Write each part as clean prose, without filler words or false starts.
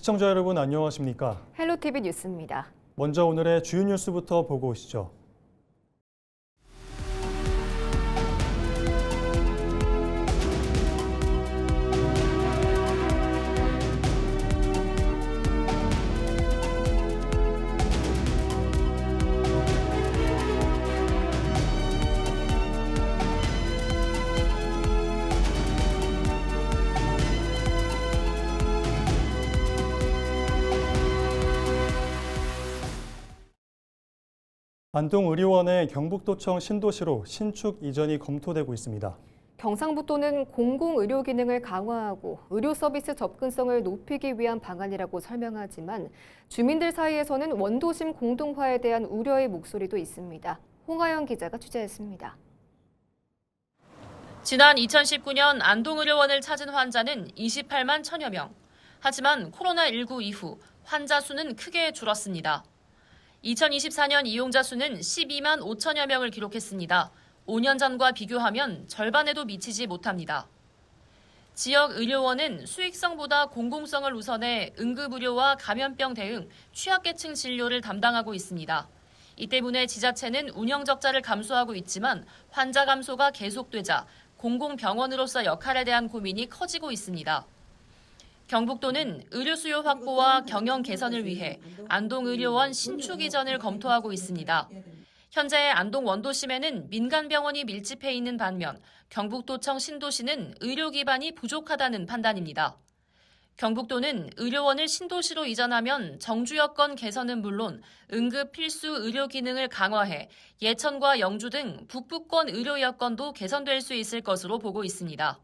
시청자 여러분 안녕하십니까? 헬로티비 뉴스입니다. 먼저 오늘의 주요 뉴스부터 보고 오시죠. 안동의료원의 경북도청 신도시로 신축 이전이 검토되고 있습니다. 경상북도는 공공의료 기능을 강화하고 의료 서비스 접근성을 높이기 위한 방안이라고 설명하지만 주민들 사이에서는 원도심 공동화에 대한 우려의 목소리도 있습니다. 홍하영 기자가 취재했습니다. 지난 2019년 안동의료원을 찾은 환자는 28만 1천여 명. 하지만 코로나19 이후 환자 수는 크게 줄었습니다. 2024년 이용자 수는 12만 5천여 명을 기록했습니다. 5년 전과 비교하면 절반에도 미치지 못합니다. 지역 의료원은 수익성보다 공공성을 우선해 응급의료와 감염병 대응, 취약계층 진료를 담당하고 있습니다. 이 때문에 지자체는 운영 적자를 감수하고 있지만 환자 감소가 계속되자 공공병원으로서 역할에 대한 고민이 커지고 있습니다. 경북도는 의료 수요 확보와 경영 개선을 위해 안동의료원 신축 이전을 검토하고 있습니다. 현재 안동 원도심에는 민간병원이 밀집해 있는 반면 경북도청 신도시는 의료 기반이 부족하다는 판단입니다. 경북도는 의료원을 신도시로 이전하면 정주 여건 개선은 물론 응급 필수 의료 기능을 강화해 예천과 영주 등 북부권 의료 여건도 개선될 수 있을 것으로 보고 있습니다.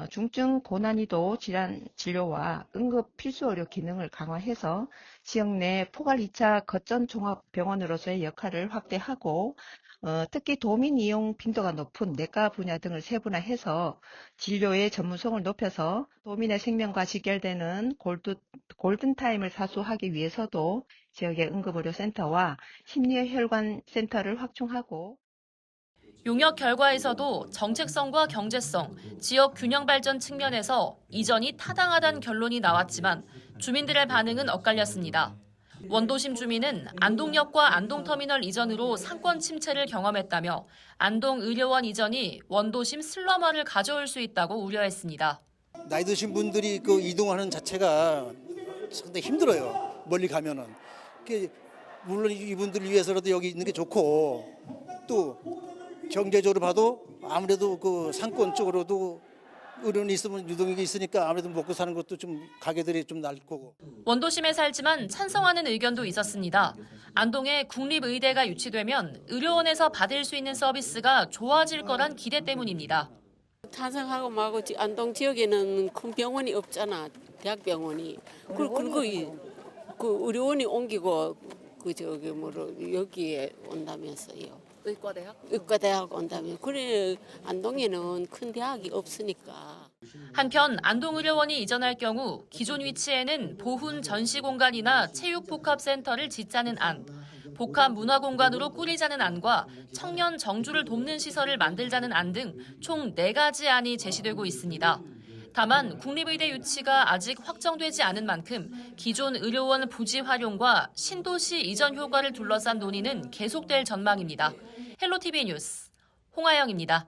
중증 고난이도 질환 진료와 응급 필수 의료 기능을 강화해서 지역 내 포괄 2차 거점 종합병원으로서의 역할을 확대하고 특히 도민 이용 빈도가 높은 내과 분야 등을 세분화해서 진료의 전문성을 높여서 도민의 생명과 직결되는 골든타임을 사수하기 위해서도 지역의 응급의료센터와 심리혈관센터를 확충하고 용역 결과에서도 정책성과 경제성, 지역 균형 발전 측면에서 이전이 타당하다는 결론이 나왔지만 주민들의 반응은 엇갈렸습니다. 원도심 주민은 안동역과 안동터미널 이전으로 상권 침체를 경험했다며 안동의료원 이전이 원도심 슬럼화를 가져올 수 있다고 우려했습니다. 나이 드신 분들이 그 이동하는 자체가 상당히 힘들어요. 멀리 가면은. 물론 이분들을 위해서라도 여기 있는 게 좋고 또 경제적으로 봐도 아무래도 그 상권 쪽으로도 의료원이 있으면 유동인이 있으니까 아무래도 먹고 사는 것도 좀 가게들이 좀 날 거고. 원도심에 살지만 찬성하는 의견도 있었습니다. 안동에 국립의대가 유치되면 의료원에서 받을 수 있는 서비스가 좋아질 거란 기대 때문입니다. 찬성하고 말고 안동 지역에는 큰 병원이 없잖아. 대학병원이. 그리고 그 의료원이 옮기고 여기에 온다면서요. 의과대학 온다면. 그래 안동에는 큰 대학이 없으니까. 한편 안동의료원이 이전할 경우 기존 위치에는 보훈 전시공간이나 체육복합센터를 짓자는 안, 복합문화공간으로 꾸리자는 안과 청년 정주를 돕는 시설을 만들자는 안 등 총 4가지 안이 제시되고 있습니다. 다만 국립의대 유치가 아직 확정되지 않은 만큼 기존 의료원 부지 활용과 신도시 이전 효과를 둘러싼 논의는 계속될 전망입니다. 헬로티비 뉴스 홍하영입니다.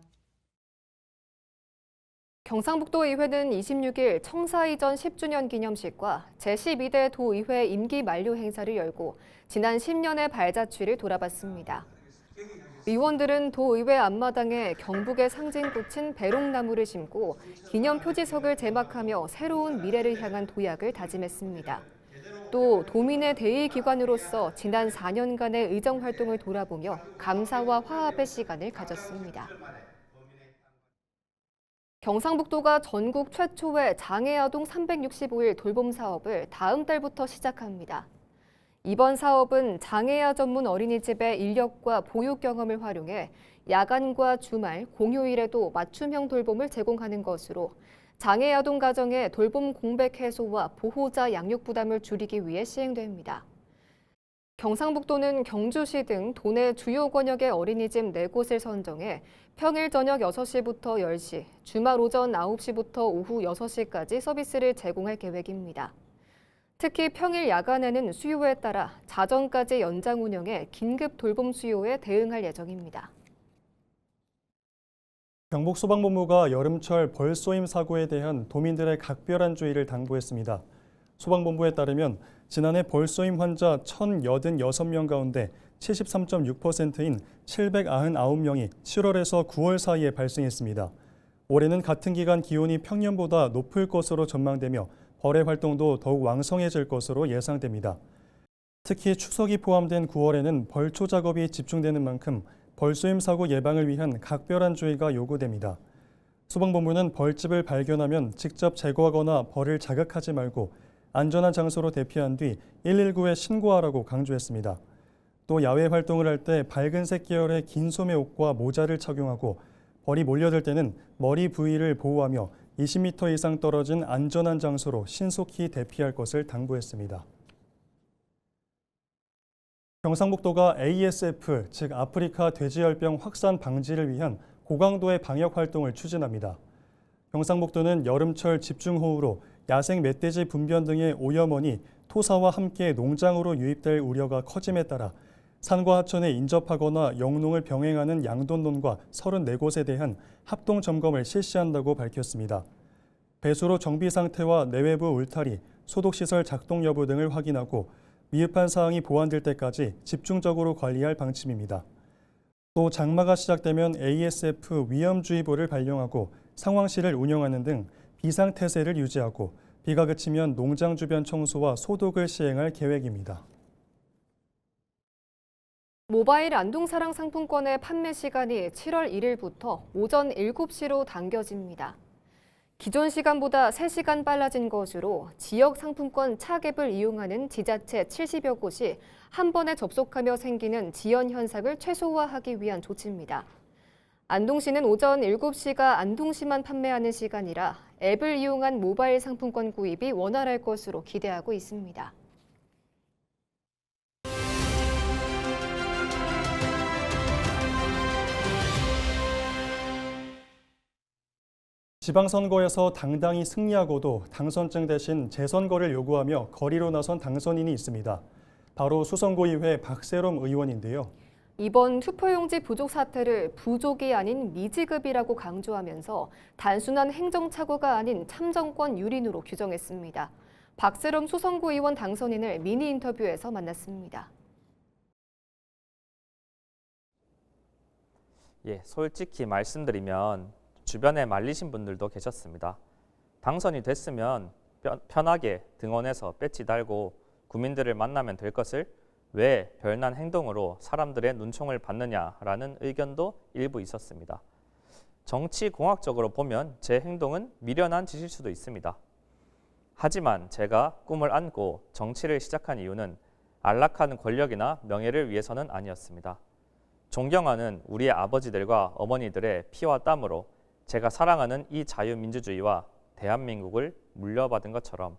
경상북도 의회는 26일 청사 이전 10주년 기념식과 제12대 도의회 임기 만료 행사를 열고 지난 10년의 발자취를 돌아봤습니다. 의원들은 도의회 앞마당에 경북의 상징꽃인 배롱나무를 심고 기념 표지석을 제막하며 새로운 미래를 향한 도약을 다짐했습니다. 또 도민의 대의기관으로서 지난 4년간의 의정활동을 돌아보며 감사와 화합의 시간을 가졌습니다. 경상북도가 전국 최초의 장애아동 365일 돌봄 사업을 다음 달부터 시작합니다. 이번 사업은 장애아 전문 어린이집의 인력과 보육 경험을 활용해 야간과 주말, 공휴일에도 맞춤형 돌봄을 제공하는 것으로 장애 아동 가정의 돌봄 공백 해소와 보호자 양육 부담을 줄이기 위해 시행됩니다. 경상북도는 경주시 등 도내 주요 권역의 어린이집 4곳을 선정해 평일 저녁 6시부터 10시, 주말 오전 9시부터 오후 6시까지 서비스를 제공할 계획입니다. 특히 평일 야간에는 수요에 따라 자정까지 연장 운영해 긴급 돌봄 수요에 대응할 예정입니다. 경북소방본부가 여름철 벌쏘임 사고에 대한 도민들의 각별한 주의를 당부했습니다. 소방본부에 따르면 지난해 벌쏘임 환자 1,086명 가운데 73.6%인 799명이 7월에서 9월 사이에 발생했습니다. 올해는 같은 기간 기온이 평년보다 높을 것으로 전망되며 벌의 활동도 더욱 왕성해질 것으로 예상됩니다. 특히 추석이 포함된 9월에는 벌초 작업이 집중되는 만큼 벌쏘임 사고 예방을 위한 각별한 주의가 요구됩니다. 소방본부는 벌집을 발견하면 직접 제거하거나 벌을 자극하지 말고 안전한 장소로 대피한 뒤 119에 신고하라고 강조했습니다. 또 야외 활동을 할 때 밝은색 계열의 긴 소매 옷과 모자를 착용하고 벌이 몰려들 때는 머리 부위를 보호하며 20m 이상 떨어진 안전한 장소로 신속히 대피할 것을 당부했습니다. 경상북도가 ASF, 즉 아프리카 돼지열병 확산 방지를 위한 고강도의 방역 활동을 추진합니다. 경상북도는 여름철 집중호우로 야생 멧돼지 분변 등의 오염원이 토사와 함께 농장으로 유입될 우려가 커짐에 따라 산과 하천에 인접하거나 영농을 병행하는 양돈론과 34곳에 대한 합동 점검을 실시한다고 밝혔습니다. 배수로 정비 상태와 내외부 울타리, 소독시설 작동 여부 등을 확인하고 미흡한 사항이 보완될 때까지 집중적으로 관리할 방침입니다. 또 장마가 시작되면 ASF 위험주의보를 발령하고 상황실을 운영하는 등 비상태세를 유지하고 비가 그치면 농장 주변 청소와 소독을 시행할 계획입니다. 모바일 안동사랑 상품권의 판매 시간이 7월 1일부터 오전 7시로 당겨집니다. 기존 시간보다 3시간 빨라진 것으로 지역 상품권 차갭을 이용하는 지자체 70여 곳이 한 번에 접속하며 생기는 지연 현상을 최소화하기 위한 조치입니다. 안동시는 오전 7시가 안동시만 판매하는 시간이라 앱을 이용한 모바일 상품권 구입이 원활할 것으로 기대하고 있습니다. 지방선거에서 당당히 승리하고도 당선증 대신 재선거를 요구하며 거리로 나선 당선인이 있습니다. 바로 수성구의회 박세롬 의원인데요. 이번 투표용지 부족 사태를 부족이 아닌 미지급이라고 강조하면서 단순한 행정착오가 아닌 참정권 유린으로 규정했습니다. 박세롬 수성구 의원 당선인을 미니 인터뷰에서 만났습니다. 솔직히 말씀드리면 주변에 말리신 분들도 계셨습니다. 당선이 됐으면 편하게 등원해서 배지 달고 구민들을 만나면 될 것을 왜 별난 행동으로 사람들의 눈총을 받느냐라는 의견도 일부 있었습니다. 정치공학적으로 보면 제 행동은 미련한 짓일 수도 있습니다. 하지만 제가 꿈을 안고 정치를 시작한 이유는 안락한 권력이나 명예를 위해서는 아니었습니다. 존경하는 우리의 아버지들과 어머니들의 피와 땀으로 제가 사랑하는 이 자유민주주의와 대한민국을 물려받은 것처럼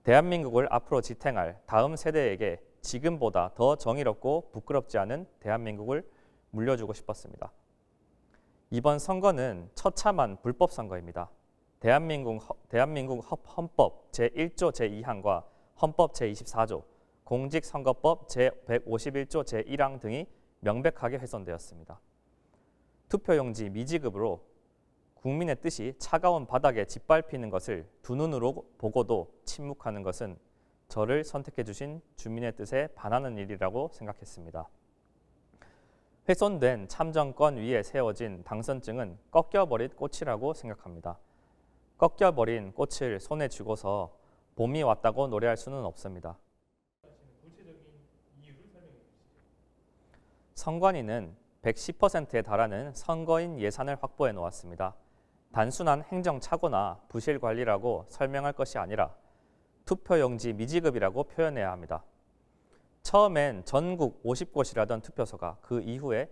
대한민국을 앞으로 지탱할 다음 세대에게 지금보다 더 정의롭고 부끄럽지 않은 대한민국을 물려주고 싶었습니다. 이번 선거는 처참한 불법 선거입니다. 대한민국 헌법 제1조 제2항과 헌법 제24조, 공직선거법 제151조 제1항 등이 명백하게 훼손되었습니다. 투표용지 미지급으로 국민의 뜻이 차가운 바닥에 짓밟히는 것을 두 눈으로 보고도 침묵하는 것은 저를 선택해 주신 주민의 뜻에 반하는 일이라고 생각했습니다. 훼손된 참정권 위에 세워진 당선증은 꺾여버린 꽃이라고 생각합니다. 꺾여버린 꽃을 손에 쥐고서 봄이 왔다고 노래할 수는 없습니다. 선관위는 110%에 달하는 선거인 예산을 확보해 놓았습니다. 단순한 행정착오나 부실 관리라고 설명할 것이 아니라 투표용지 미지급이라고 표현해야 합니다. 처음엔 전국 50곳이라던 투표소가 그 이후에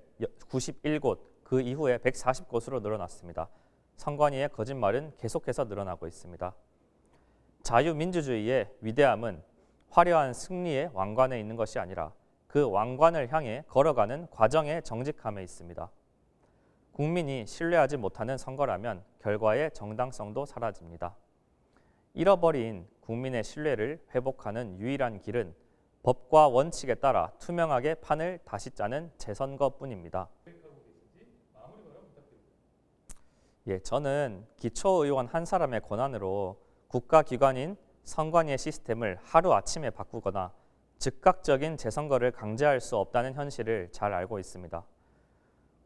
91곳, 그 이후에 140곳으로 늘어났습니다. 선관위의 거짓말은 계속해서 늘어나고 있습니다. 자유민주주의의 위대함은 화려한 승리의 왕관에 있는 것이 아니라 그 왕관을 향해 걸어가는 과정의 정직함에 있습니다. 국민이 신뢰하지 못하는 선거라면 결과의 정당성도 사라집니다. 잃어버린 국민의 신뢰를 회복하는 유일한 길은 법과 원칙에 따라 투명하게 판을 다시 짜는 재선거뿐입니다. 저는 기초의원 한 사람의 권한으로 국가기관인 선관위의 시스템을 하루아침에 바꾸거나 즉각적인 재선거를 강제할 수 없다는 현실을 잘 알고 있습니다.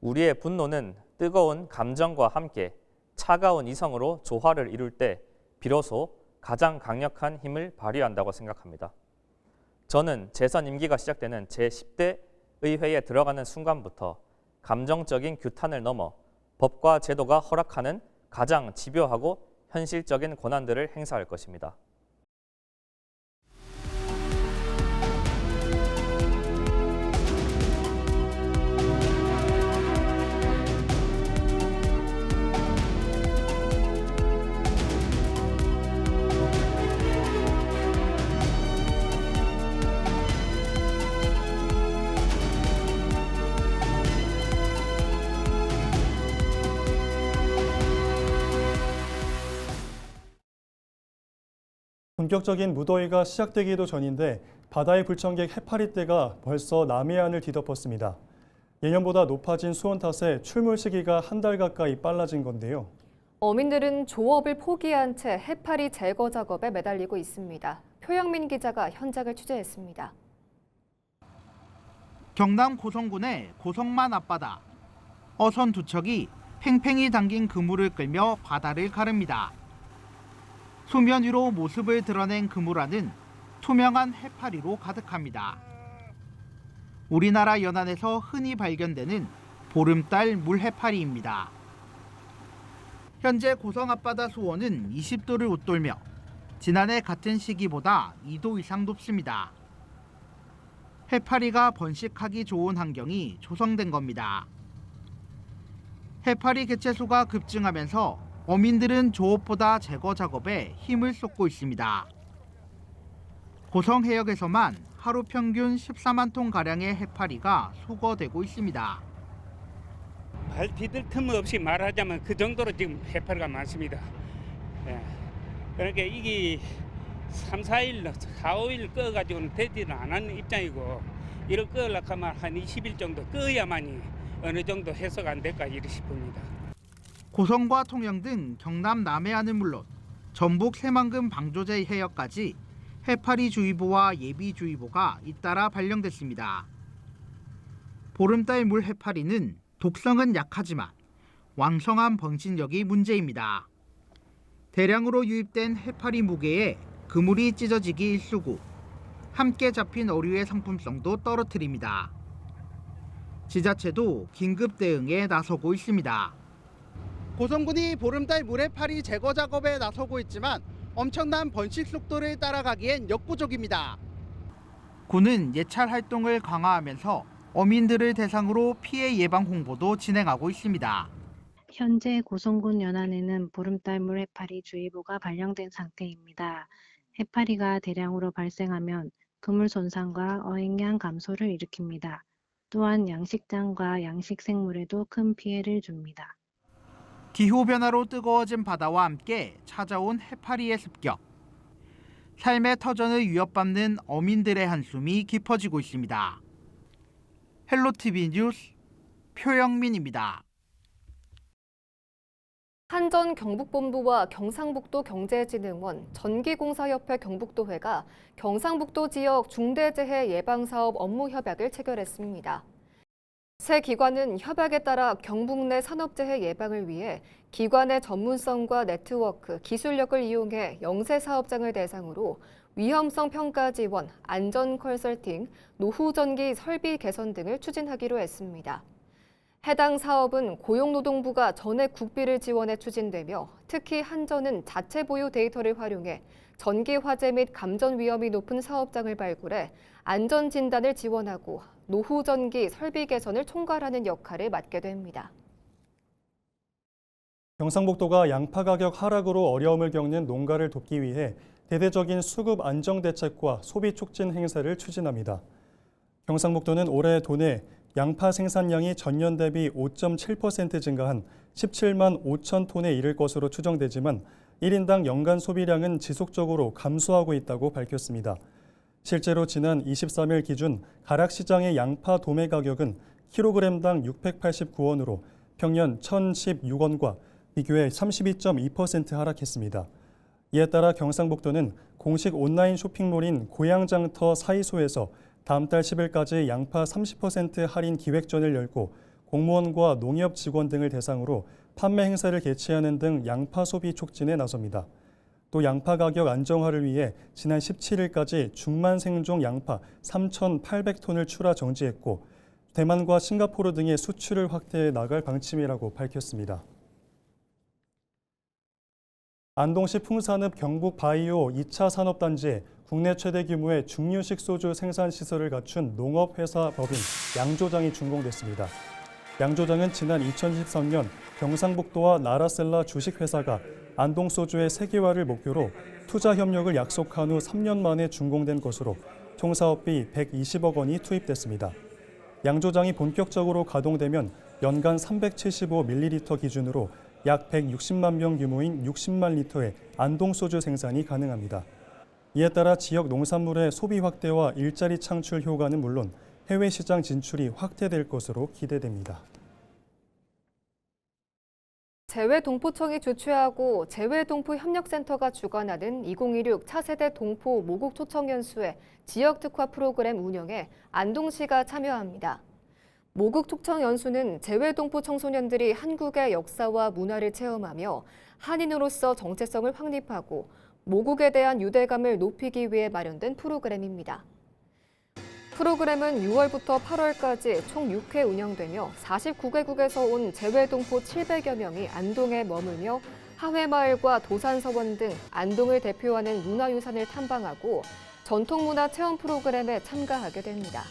우리의 분노는 뜨거운 감정과 함께 차가운 이성으로 조화를 이룰 때 비로소 가장 강력한 힘을 발휘한다고 생각합니다. 저는 재선 임기가 시작되는 제10대 의회에 들어가는 순간부터 감정적인 규탄을 넘어 법과 제도가 허락하는 가장 집요하고 현실적인 권한들을 행사할 것입니다. 본격적인 무더위가 시작되기도 전인데 바다의 불청객 해파리떼가 벌써 남해안을 뒤덮었습니다. 예년보다 높아진 수온 탓에 출몰 시기가 한 달 가까이 빨라진 건데요. 어민들은 조업을 포기한 채 해파리 제거 작업에 매달리고 있습니다. 표영민 기자가 현장을 취재했습니다. 경남 고성군의 고성만 앞바다. 어선 두 척이 팽팽히 담긴 그물을 끌며 바다를 가릅니다. 수면 위로 모습을 드러낸 그물 안은 투명한 해파리로 가득합니다. 우리나라 연안에서 흔히 발견되는 보름달 물해파리입니다. 현재 고성 앞바다 수온은 20도를 웃돌며 지난해 같은 시기보다 2도 이상 높습니다. 해파리가 번식하기 좋은 환경이 조성된 겁니다. 해파리 개체수가 급증하면서 어민들은 조업보다 제거 작업에 힘을 쏟고 있습니다. 고성 해역에서만 하루 평균 14만 톤가량의 해파리가 수거되고 있습니다. 발 디딜 틈 없이 말하자면 그 정도로 지금 해파리가 많습니다. 그러니까 이게 3, 4일, 4, 5일 꺼가지고는 되지는 않은 입장이고 이를 꺼려고 하면 한 20일 정도 꺼야만이 어느 정도 해소가 안 될까 이렇게 싶습니다. 고성과 통영 등 경남 남해안은 물론 전북 새만금 방조제 해역까지 해파리주의보와 예비주의보가 잇따라 발령됐습니다. 보름달 물 해파리는 독성은 약하지만 왕성한 번식력이 문제입니다. 대량으로 유입된 해파리 무게에 그물이 찢어지기 일쑤고 함께 잡힌 어류의 상품성도 떨어뜨립니다. 지자체도 긴급 대응에 나서고 있습니다. 고성군이 보름달 물해파리 제거 작업에 나서고 있지만 엄청난 번식 속도를 따라가기엔 역부족입니다. 군은 예찰 활동을 강화하면서 어민들을 대상으로 피해 예방 홍보도 진행하고 있습니다. 현재 고성군 연안에는 보름달 물해파리 주의보가 발령된 상태입니다. 해파리가 대량으로 발생하면 그물 손상과 어획량 감소를 일으킵니다. 또한 양식장과 양식생물에도 큰 피해를 줍니다. 기후변화로 뜨거워진 바다와 함께 찾아온 해파리의 습격. 삶의 터전을 위협받는 어민들의 한숨이 깊어지고 있습니다. 헬로티비 뉴스 표영민입니다. 한전 경북본부와 경상북도 경제진흥원, 전기공사협회 경북도회가 경상북도 지역 중대재해 예방사업 업무 협약을 체결했습니다. 세 기관은 협약에 따라 경북 내 산업재해 예방을 위해 기관의 전문성과 네트워크, 기술력을 이용해 영세 사업장을 대상으로 위험성 평가 지원, 안전 컨설팅, 노후 전기 설비 개선 등을 추진하기로 했습니다. 해당 사업은 고용노동부가 전액 국비를 지원해 추진되며 특히 한전은 자체 보유 데이터를 활용해 전기 화재 및 감전 위험이 높은 사업장을 발굴해 안전 진단을 지원하고 노후 전기 설비 개선을 총괄하는 역할을 맡게 됩니다. 경상북도가 양파 가격 하락으로 어려움을 겪는 농가를 돕기 위해 대대적인 수급 안정 대책과 소비 촉진 행사를 추진합니다. 경상북도는 올해 도내 양파 생산량이 전년 대비 5.7% 증가한 17만 5천 톤에 이를 것으로 추정되지만 1인당 연간 소비량은 지속적으로 감소하고 있다고 밝혔습니다. 실제로 지난 23일 기준 가락시장의 양파 도매 가격은 킬로그램당 689원으로 평년 1,016원과 비교해 32.2% 하락했습니다. 이에 따라 경상북도는 공식 온라인 쇼핑몰인 고양장터 사이소에서 다음 달 10일까지 양파 30% 할인 기획전을 열고 공무원과 농협 직원 등을 대상으로 판매 행사를 개최하는 등 양파 소비 촉진에 나섭니다. 또 양파 가격 안정화를 위해 지난 17일까지 중만 생종 양파 3,800톤을 출하 정지했고 대만과 싱가포르 등의 수출을 확대해 나갈 방침이라고 밝혔습니다. 안동시 풍산읍 경북 바이오 2차 산업단지에 국내 최대 규모의 중류식 소주 생산 시설을 갖춘 농업회사 법인 양조장이 준공됐습니다. 양조장은 지난 2013년 경상북도와 나라셀라 주식회사가 안동 소주의 세계화를 목표로 투자 협력을 약속한 후 3년 만에 준공된 것으로 총 사업비 120억 원이 투입됐습니다. 양조장이 본격적으로 가동되면 연간 375ml 기준으로 약 160만 병 규모인 60만 리터의 안동 소주 생산이 가능합니다. 이에 따라 지역 농산물의 소비 확대와 일자리 창출 효과는 물론 해외 시장 진출이 확대될 것으로 기대됩니다. 재외동포청이 주최하고 재외동포협력센터가 주관하는 2016 차세대 동포 모국 초청 연수회 지역 특화 프로그램 운영에 안동시가 참여합니다. 모국 초청 연수는 재외동포 청소년들이 한국의 역사와 문화를 체험하며 한인으로서 정체성을 확립하고 모국에 대한 유대감을 높이기 위해 마련된 프로그램입니다. 프로그램은 6월부터 8월까지 총 6회 운영되며 49개국에서 온 재외동포 700여 명이 안동에 머물며 하회마을과 도산서원 등 안동을 대표하는 문화유산을 탐방하고 전통문화 체험 프로그램에 참가하게 됩니다.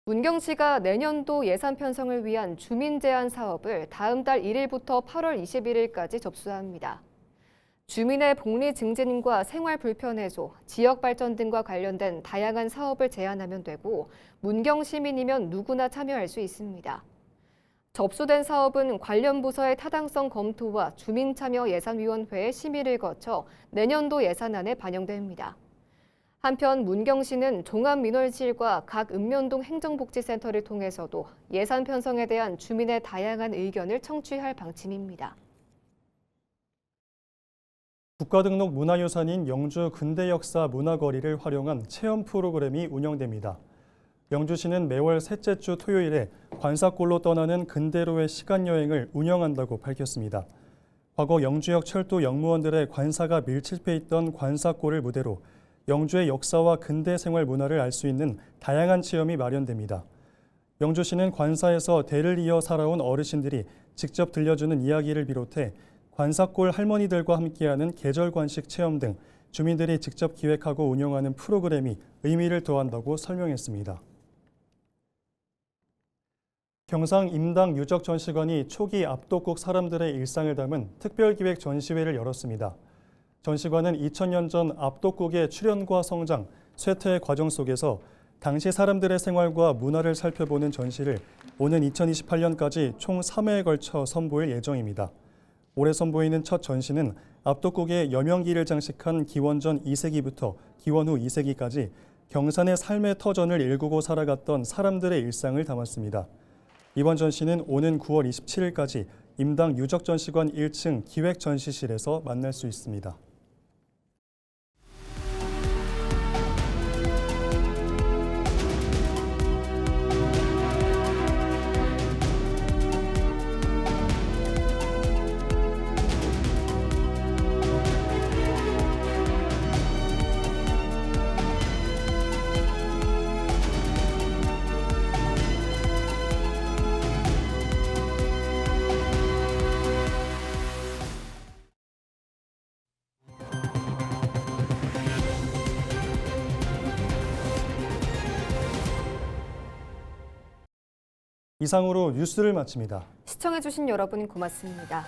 문경시가 내년도 예산 편성을 위한 주민 제안 사업을 다음 달 1일부터 8월 21일까지 접수합니다. 주민의 복리 증진과 생활 불편 해소, 지역 발전 등과 관련된 다양한 사업을 제안하면 되고 문경 시민이면 누구나 참여할 수 있습니다. 접수된 사업은 관련 부서의 타당성 검토와 주민참여예산위원회의 심의를 거쳐 내년도 예산안에 반영됩니다. 한편 문경시는 종합민원실과 각 읍면동 행정복지센터를 통해서도 예산 편성에 대한 주민의 다양한 의견을 청취할 방침입니다. 국가등록 문화유산인 영주 근대역사 문화거리를 활용한 체험 프로그램이 운영됩니다. 영주시는 매월 셋째 주 토요일에 관사골로 떠나는 근대로의 시간여행을 운영한다고 밝혔습니다. 과거 영주역 철도 영무원들의 관사가 밀집해 있던 관사골을 무대로 영주의 역사와 근대 생활 문화를 알 수 있는 다양한 체험이 마련됩니다. 영주시는 관사에서 대를 이어 살아온 어르신들이 직접 들려주는 이야기를 비롯해 관사골 할머니들과 함께하는 계절관식 체험 등 주민들이 직접 기획하고 운영하는 프로그램이 의미를 더한다고 설명했습니다. 경상 임당 유적 전시관이 초기 압도국 사람들의 일상을 담은 특별기획 전시회를 열었습니다. 전시관은 2000년 전 압도국의 출현과 성장, 쇠퇴의 과정 속에서 당시 사람들의 생활과 문화를 살펴보는 전시를 오는 2028년까지 총 3회에 걸쳐 선보일 예정입니다. 올해 선보이는 첫 전시는 압도국의 여명기를 장식한 기원전 2세기부터 기원 후 2세기까지 경산의 삶의 터전을 일구고 살아갔던 사람들의 일상을 담았습니다. 이번 전시는 오는 9월 27일까지 임당 유적전시관 1층 기획전시실에서 만날 수 있습니다. 이상으로 뉴스를 마칩니다. 시청해주신 여러분 고맙습니다.